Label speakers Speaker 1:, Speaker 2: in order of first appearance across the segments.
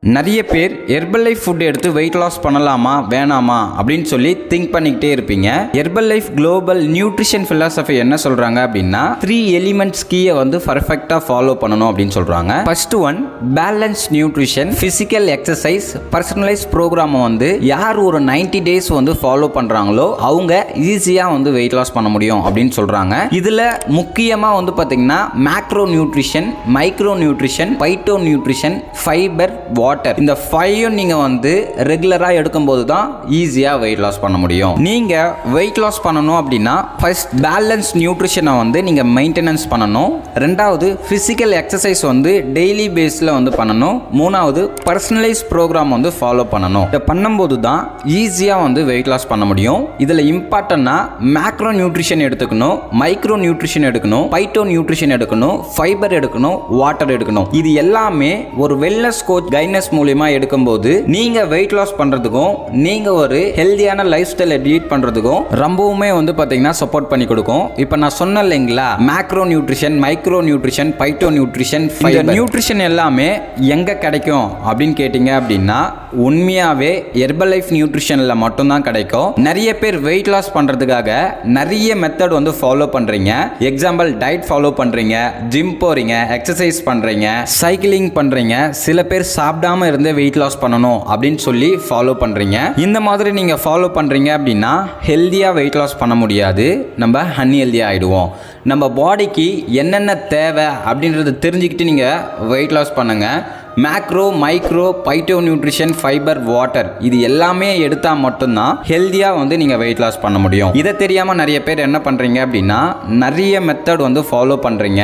Speaker 1: நிறைய பேர் herbal life food எடுத்து வெயிட் லாஸ் பண்ணலாமா வேணாமா அப்படின்னு சொல்லி திங்க் பண்ணிக்கிட்டே இருப்பீங்க. Herbal life global nutrition philosophy என்ன சொல்றாங்க அப்படின்னா 3 எலிமெண்ட்ஸ் கீயை பர்ஃபெக்டா ஃபாலோ பண்ணணும் அப்படின்னு சொல்றாங்க. First one balance nutrition, physical exercise, personalise programme யார் ஒரு 90 டேஸ் ஃபாலோ பண்றாங்களோ அவங்க ஈஸியா வெயிட் லாஸ் பண்ண முடியும் அப்படின்னு சொல்றாங்க. இதுல முக்கியமா பாத்தீங்கன்னா macro nutrition, micro nutrition, phyto nutrition, fibre, water, இந்த 5 நீங்க ரெகுலரா எடுக்கும்போது தான் ஈஸியா வெயிட் லாஸ் பண்ண முடியும். நீங்க வெயிட் லாஸ் பண்ணணும் அப்படின்னா ஃபர்ஸ்ட் பேலன்ஸ் நியூட்ரிஷனை நீங்க மெயின்டெனன்ஸ் பண்ணணும். ரெண்டாவது பிசிக்கல் எக்ஸசைஸ் டெய்லி பேஸ்ல பண்ணணும். மூணாவது பர்சனலைஸ் ப்ரோக்ராம் ஃபாலோ பண்ணணும். இதை பண்ணும்போது தான் ஈஸியா வெயிட் லாஸ் பண்ண முடியும். இதுல இம்பார்ட்டன்ட்னா மேக்ரோ நியூட்ரிஷன் எடுத்துக்கணும், மைக்ரோ நியூட்ரிஷன் எடுக்கணும், பைட்டோ நியூட்ரிஷன் எடுக்கணும், ஃபைபர் எடுக்கணும், வாட்டர் எடுக்கணும். இது எல்லாமே ஒரு வெல்னஸ் கோச் கைட்னஸ் மூலமா எடுக்கும்போது நீங்க வெயிட் லாஸ் பண்றதுக்கும் நீங்க ஒரு ஹெல்தியான லைஃப் ஸ்டைலை லீட் பண்றதுக்கும் ரொம்பவுமே பாத்தீங்கன்னா சப்போர்ட் பண்ணி கொடுக்கும். இப்போ நான் சொன்னேன் இல்லைங்களா, macro nutrition, micro nutrition, phyto nutrition, fibre nutrition எல்லாமே எங்க கிடைக்கும் அப்படின்னு கேட்டீங்க அப்படின்னா உண்மையாவே ஹெர்பல் லைஃப் நியூட்ரிஷன்ல மட்டும்தான் கிடைக்கும். நிறைய பேர் வெயிட் லாஸ் பண்றதுக்காக நிறைய மெத்தட் ஃபாலோ பண்றீங்க. எக்ஸாம்பிள் டயட் ஃபாலோ பண்றீங்க, ஜிம் போறீங்க, எக்ஸசைஸ் பண்றீங்க, சைக்கிளிங் பண்றீங்க, சில பேர் சாப்பிடாம இருந்து வெயிட் லாஸ் பண்ணணும் அப்படின்னு சொல்லி ஃபாலோ பண்றீங்க. இந்த மாதிரி நீங்க ஃபாலோ பண்றீங்க அப்படின்னா ஹெல்தியா வெயிட் லாஸ் பண்ண முடியாது, நம்ம அன்ஹெல்தியா ஆயிடுவோம். நம்ம பாடிக்கு என்னென்ன தேவை அப்படின்றத தெரிஞ்சுக்கிட்டு நீங்க வெயிட் லாஸ் பண்ணுங்க. Macro, micro, phyto nutrition, fibre, water இது எல்லாமே எடுத்தால் மட்டும்தான் ஹெல்தியாக நீங்கள் வெயிட் லாஸ் பண்ண முடியும். இதை தெரியாமல் நிறைய பேர் என்ன பண்ணுறீங்க அப்படின்னா நிறைய மெத்தட் ஃபாலோ பண்ணுறீங்க.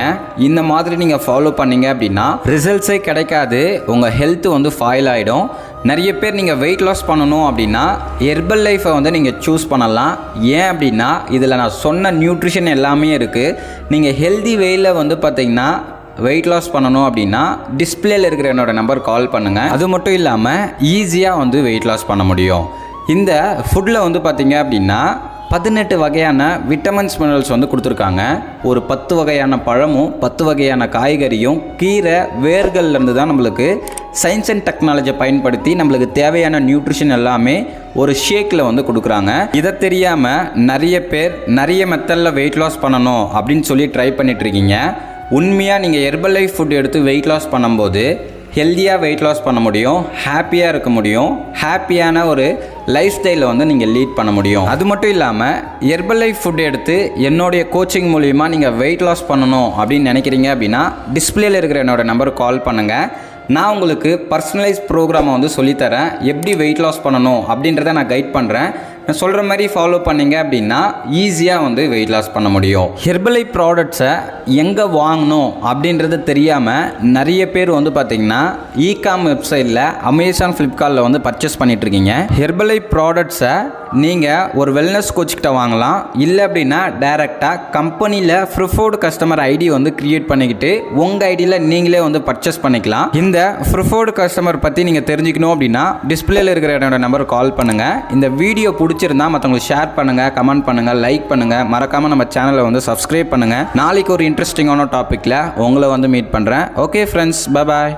Speaker 1: இந்த மாதிரி நீங்கள் ஃபாலோ பண்ணீங்க அப்படின்னா ரிசல்ட்ஸே கிடைக்காது, உங்கள் ஹெல்த் ஃபாயில் ஆகிடும். நிறைய பேர் நீங்கள் வெயிட் லாஸ் பண்ணணும் அப்படின்னா ஹெர்பல் லைஃப்பை நீங்கள் சூஸ் பண்ணலாம். ஏன் அப்படின்னா இதில் நான் சொன்ன நியூட்ரிஷன் எல்லாமே இருக்குது. நீங்கள் ஹெல்தி வேயில் பார்த்தீங்கன்னா வெயிட் லாஸ் பண்ணணும் அப்படின்னா டிஸ்பிளேல இருக்கிற என்னோட நம்பர் கால் பண்ணுங்கள். அது மட்டும் இல்லாமல் ஈஸியாக வெயிட் லாஸ் பண்ண முடியும். இந்த ஃபுட்டில் பார்த்தீங்க அப்படின்னா 18 வகையான விட்டமின்ஸ் மினரல்ஸ் கொடுத்துருக்காங்க. ஒரு 10 வகையான பழமும் 10 வகையான காய்கறியும் கீரை வேர்கள்லேருந்து தான் நம்மளுக்கு சயின்ஸ் அண்ட் டெக்னாலஜியை பயன்படுத்தி நம்மளுக்கு தேவையான நியூட்ரிஷன் எல்லாமே ஒரு ஷேக்கில் கொடுக்குறாங்க. இதை தெரியாமல் நிறைய பேர் நிறைய மெத்தடில் வெயிட் லாஸ் பண்ணணும் அப்படின்னு சொல்லி ட்ரை பண்ணிட்டுருக்கீங்க. உண்மையாக நீங்கள் ஹெர்பல் லைஃப் ஃபுட் எடுத்து வெயிட் லாஸ் பண்ணும்போது ஹெல்த்தியாக வெயிட் லாஸ் பண்ண முடியும், ஹாப்பியாக இருக்க முடியும், ஹாப்பியான ஒரு லைஃப் ஸ்டைலை நீங்கள் லீட் பண்ண முடியும். அது மட்டும் இல்லாமல் ஹெர்பல் லைஃப் ஃபுட் எடுத்து என்னுடைய கோச்சிங் மூலிமா நீங்கள் வெயிட் லாஸ் பண்ணணும் அப்படின்னு நினைக்கிறீங்க அப்படின்னா டிஸ்பிளேல இருக்கிற என்னோட நம்பருக்கு கால் பண்ணுங்கள். நான் உங்களுக்கு பர்சனலைஸ் ப்ரோக்ராமை சொல்லித்தரேன். எப்படி வெயிட் லாஸ் பண்ணணும் அப்படின்றத நான் கைட் பண்ணுறேன். நான் சொல்கிற மாதிரி ஃபாலோ பண்ணிங்க அப்படின்னா ஈஸியாக வெயிட் லாஸ் பண்ண முடியும். ஹெர்பல் லைஃப் ப்ராடக்ட்ஸை எங்கே வாங்கணும் அப்படின்றது தெரியாமல் நிறைய பேர் பார்த்திங்கன்னா இகாம் வெப்சைட்டில் அமேசான், ஃப்ளிப்கார்ட்டில் பர்ச்சேஸ் பண்ணிகிட்ருக்கீங்க. ஹெர்பல் லைஃப் ப்ராடக்ட்ஸை நீங்கள் ஒரு வெல்னஸ் கோச்சுக்கிட்ட வாங்கலாம். இல்லை அப்படின்னா டைரெக்டாக கம்பெனியில் ப்ரிஃபர்டு கஸ்டமர் ஐடி க்ரியேட் பண்ணிக்கிட்டு உங்கள் ஐடியில் நீங்களே பர்ச்சேஸ் பண்ணிக்கலாம். இந்த ப்ரிஃபர்டு கஸ்டமர் பற்றி நீங்கள் தெரிஞ்சுக்கணும் அப்படின்னா டிஸ்பிளேல இருக்கிற என்னோட நம்பருக்கு கால் பண்ணுங்கள். இந்த வீடியோ பிடிச்சிருந்தா மற்றவங்களுக்கு ஷேர் பண்ணுங்கள், கமெண்ட் பண்ணுங்கள், லைக் பண்ணுங்கள். மறக்காமல் நம்ம சேனலை சப்ஸ்கிரைப் பண்ணுங்கள். நாளைக்கு ஒரு இன்ட்ரெஸ்டிங்கான டாப்பிக்கில் உங்களை மீட் பண்ணுறேன். Okay friends, bye bye.